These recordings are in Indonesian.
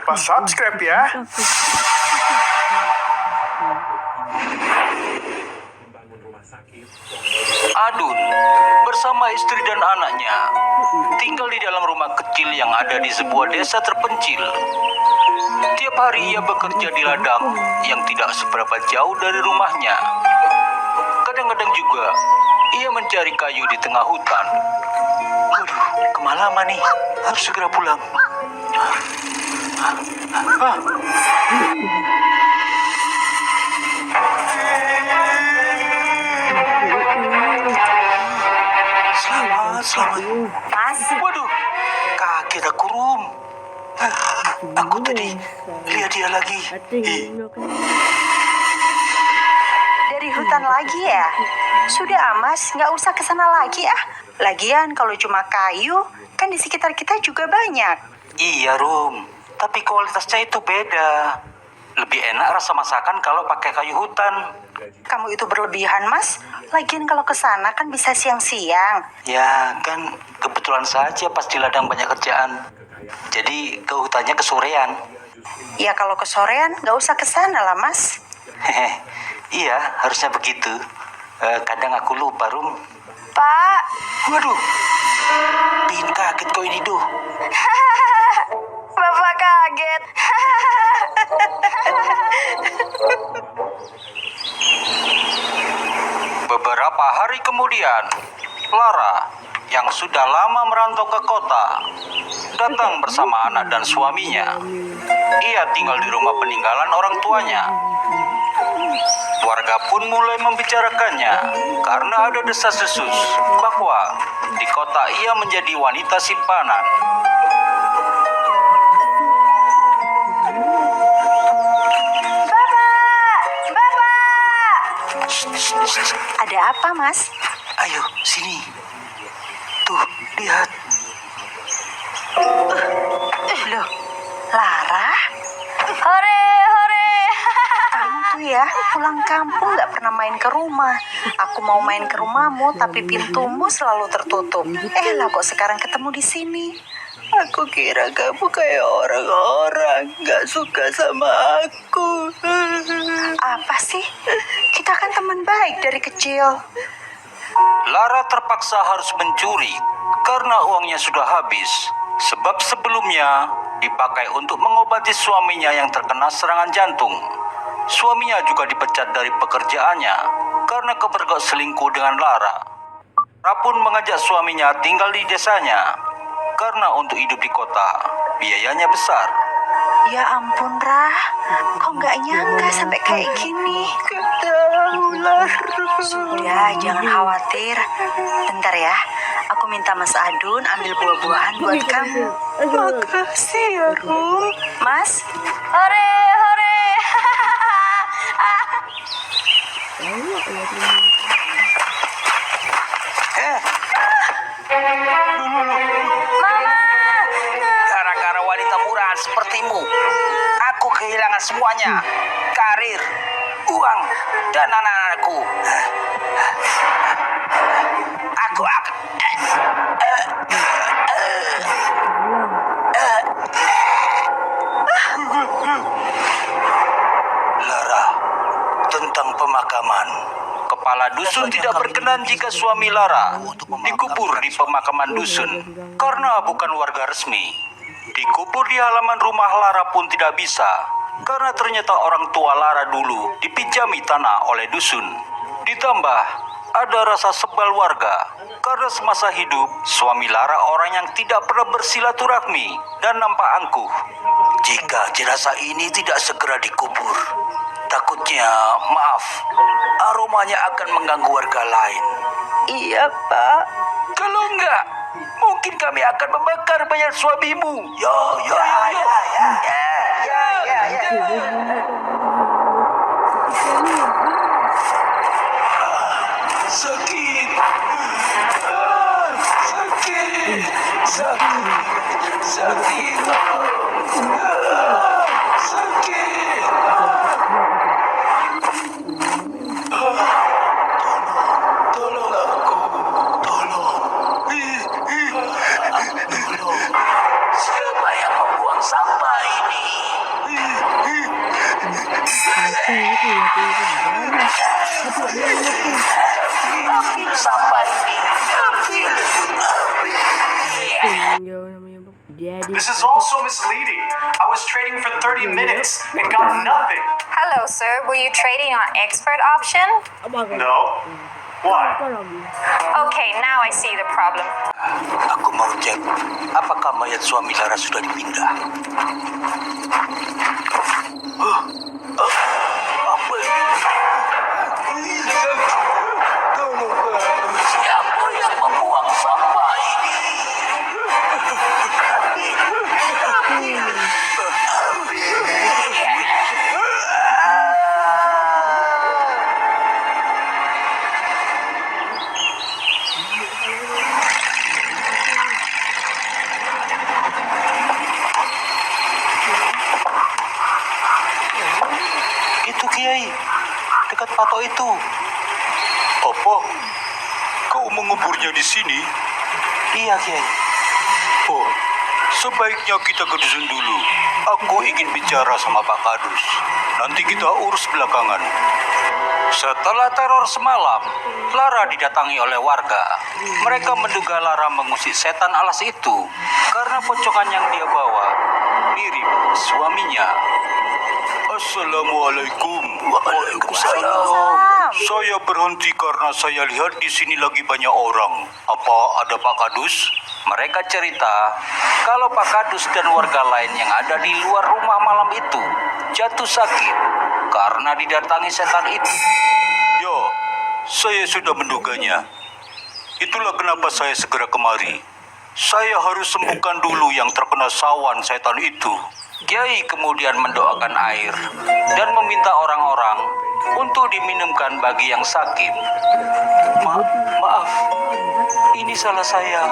lupa subscribe ya. Adun bersama istri dan anaknya tinggal di dalam rumah kecil yang ada di sebuah desa terpencil. Tiap hari ia bekerja di ladang yang tidak seberapa jauh dari rumahnya. Kadang-kadang juga ia mencari kayu di tengah hutan. Waduh, kemalaman nih, harus segera pulang. Selamat. Mas, Waduh, kaget aku, Rum. Aku tadi lihat dia lagi. dari hutan lagi ya? Sudah, Mas, nggak usah ke sana lagi ah. Lagian kalau cuma kayu, kan di sekitar kita juga banyak. Iya, Rum. Tapi kualitasnya itu beda. Lebih enak rasa masakan kalau pakai kayu hutan. Kamu itu berlebihan, Mas. Lagian kalau ke sana kan bisa siang-siang. Ya, kan kebetulan saja pas di ladang banyak kerjaan. Jadi ke hutannya kesorean. Ya kalau ke sorean nggak usah ke sana lah, Mas. Iya, harusnya begitu. Kadang aku lupa, Rum. Pak, Waduh, bikin kaget kau ini, Duh. Bapak kaget. Beberapa hari kemudian, Lara yang sudah lama merantau ke kota datang bersama anak dan suaminya. Ia tinggal di rumah peninggalan orang tuanya. Warga pun mulai membicarakannya karena ada desas-desus bahwa di kota ia menjadi wanita simpanan. Bapak! Ada apa, Mas? Ayo, sini. Tuh, lihat. Loh, Lara? Hore, hore. Kamu tuh ya pulang kampung nggak pernah main ke rumah. Aku mau main ke rumahmu tapi pintumu selalu tertutup. Lah kok sekarang ketemu di sini? Aku kira kamu kayak orang-orang nggak suka sama aku. Apa sih? Kita kan teman baik dari kecil. Lara terpaksa harus mencuri karena uangnya sudah habis. Sebab sebelumnya dipakai untuk mengobati suaminya yang terkena serangan jantung. Suaminya juga dipecat dari pekerjaannya karena kepergok selingkuh dengan Lara. Lara pun mengajak suaminya tinggal di desanya karena untuk hidup di kota biayanya besar. Ya ampun, Rah. Kok nggak nyangka sampai kayak gini? Ketaulah. Sudah, jangan khawatir. Bentar ya. Aku minta Mas Adun ambil buah-buahan buat kamu. Makasih ya, Rum. Mas, Hore, hore. Gara-gara wanita murahan sepertimu, aku kehilangan semuanya. Karir, uang, dan anak-anakku. Aku akan... Lara, tentang pemakaman. Kepala dusun tidak berkenan jika suami Lara dikubur di pemakaman dusun karena bukan warga resmi. Dikubur di halaman rumah Lara pun tidak bisa karena ternyata orang tua Lara dulu dipinjami tanah oleh dusun. Ditambah ada rasa sebal warga karena semasa hidup suami Lara orang yang tidak pernah bersilaturahmi dan nampak angkuh. Jika jenazah ini tidak segera dikubur, takutnya, aromanya akan mengganggu warga lain. iya, Pak. Kalau enggak, mungkin kami akan membakar mayat suamimu. Ya. Sakit. Tolong aku. Siapa yang membuang sampah ini? Sampai This is also misleading. I was trading for 30 minutes and got nothing. Hello, sir. Were you trading on expert option? No. Why? Okay, now I see the problem. aku mau cek apakah mayat suami Lara sudah dipindah. Apa ini? Siapa yang membuang sampah ini? Itu Kiai, dekat patok itu. Apa? Kau menguburnya di sini? Iya Kiai. Oh, sebaiknya kita ke dusun dulu. Aku ingin bicara sama Pak Kadus. Nanti kita urus belakangan. Setelah teror semalam, Lara didatangi oleh warga. Mereka menduga Lara mengusik setan alas itu karena pocokan yang dia bawa mirip suaminya. Assalamualaikum. Waalaikumsalam. Saya berhenti karena saya lihat di sini lagi banyak orang. Apa ada Pak Kadus? Mereka cerita kalau Pak Kadus dan warga lain yang ada di luar rumah malam itu jatuh sakit karena didatangi setan itu. Ya, saya sudah menduganya. Itulah kenapa saya segera kemari. Saya harus sembuhkan dulu yang terkena sawan setan itu. Kiai kemudian mendoakan air dan meminta orang-orang untuk diminumkan bagi yang sakit. Maaf, ini salah saya.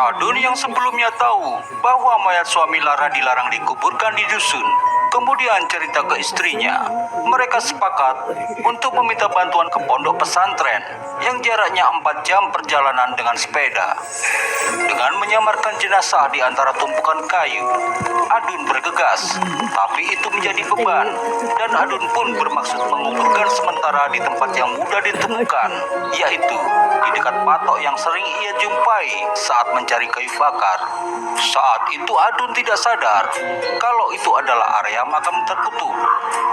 Adun yang sebelumnya tahu bahwa mayat suami Lara dilarang dikuburkan di dusun, kemudian cerita ke istrinya. Mereka sepakat untuk meminta bantuan ke pondok pesantren yang jaraknya 4 jam perjalanan dengan sepeda. Dengan menyamarkan jenazah di antara tumpukan kayu, Adun bergegas, tapi itu menjadi beban, dan Adun pun bermaksud menguburkan sementara di tempat yang mudah ditemukan, yaitu di dekat patok yang sering ia jumpai saat mencari kayu bakar. Saat itu Adun tidak sadar kalau itu adalah area makam terkutuk,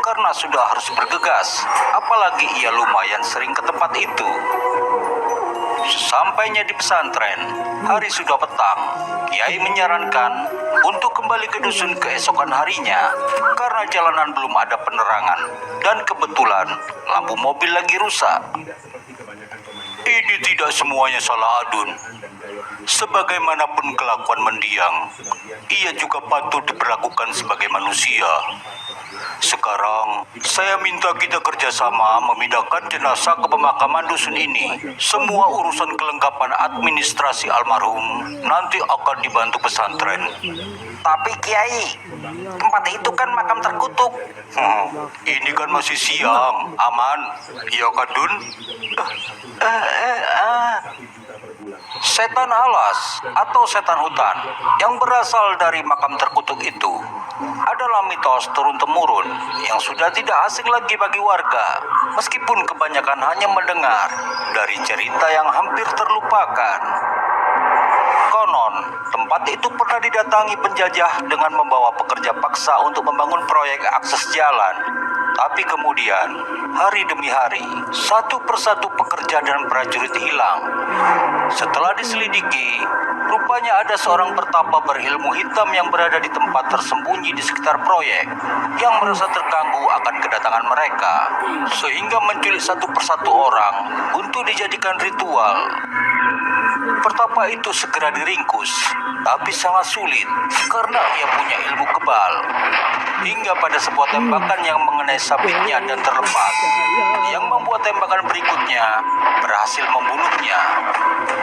karena sudah harus bergegas, apalagi ia lumayan sering ke tempat itu. Sesampainya di pesantren, hari sudah petang. Kiai menyarankan untuk kembali ke dusun keesokan harinya karena jalanan belum ada penerangan dan kebetulan lampu mobil lagi rusak. Ini tidak semuanya salah Adun. Sebagaimanapun kelakuan mendiang, ia juga patut diperlakukan sebagai manusia. Sekarang, saya minta kita kerjasama memindahkan jenazah ke pemakaman dusun ini. Semua urusan kelengkapan administrasi almarhum nanti akan dibantu pesantren. Tapi Kiai, tempat itu kan makam terkutuk. Ini kan masih siang, aman. Iya kan, Dun? Setan alas atau setan hutan yang berasal dari makam terkutuk itu adalah mitos turun-temurun yang sudah tidak asing lagi bagi warga, meskipun kebanyakan hanya mendengar dari cerita yang hampir terlupakan. Konon, tempat itu pernah didatangi penjajah dengan membawa pekerja paksa untuk membangun proyek akses jalan. Tapi kemudian, hari demi hari, satu persatu pekerja dan prajurit hilang. Setelah diselidiki, rupanya ada seorang pertapa berilmu hitam yang berada di tempat tersembunyi di sekitar proyek, yang merasa terganggu akan kedatangan mereka, sehingga menculik satu persatu orang untuk dijadikan ritual. Pertapa itu segera diringkus, tapi sangat sulit karena ia punya ilmu kebal. Hingga pada sebuah tembakan yang mengenai sabitnya dan terlepas, yang membuat tembakan berikutnya berhasil membunuhnya.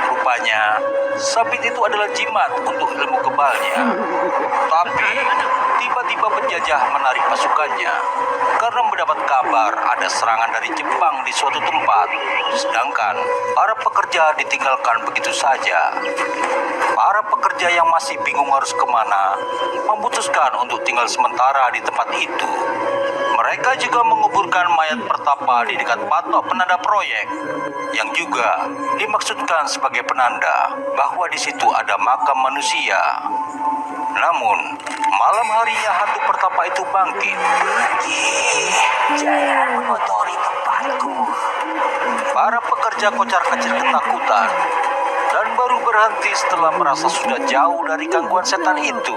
Rupanya, sabit itu adalah jimat untuk ilmu kebalnya. Tapi, tiba-tiba penjajah menarik pasukannya karena mendapat kabar ada serangan dari Jepang di suatu tempat. Sedangkan, para pekerja ditinggalkan begitu saja. Para pekerja yang masih bingung harus kemana, memutuskan memutuskan untuk tinggal sementara di tempat itu. Mereka juga menguburkan mayat pertapa di dekat patok penanda proyek, yang juga dimaksudkan sebagai penanda bahwa di situ ada makam manusia. Namun, malam harinya hantu pertapa itu bangkit. Jangan mengotori tempatku. Para pekerja kocar-kacir ketakutan dan baru berhenti setelah merasa sudah jauh dari gangguan setan itu.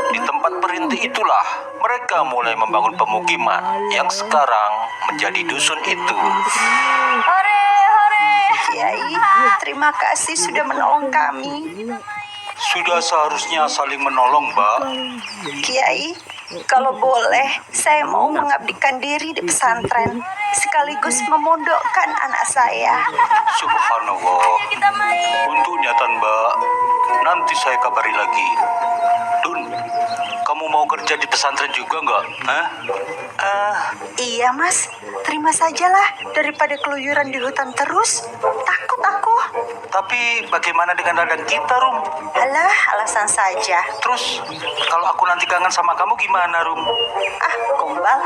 Di tempat berhenti itulah mereka mulai membangun pemukiman yang sekarang menjadi dusun itu. Hore, hore. Kiai, terima kasih sudah menolong kami. Sudah seharusnya saling menolong, Mbak. Kiai, kalau boleh, saya mau mengabdikan diri di pesantren, sekaligus memondokkan anak saya. Subhanallah. Untuk niatan Mbak, nanti saya kabari lagi. Dun, kamu mau kerja di pesantren juga nggak? Hah? Iya mas, terima sajalah daripada keluyuran di hutan terus. Takut aku. Tapi bagaimana dengan ladang kita, Rum? Alah, alasan saja. Terus, kalau aku nanti kangen sama kamu gimana, Rum? Ah, gombal.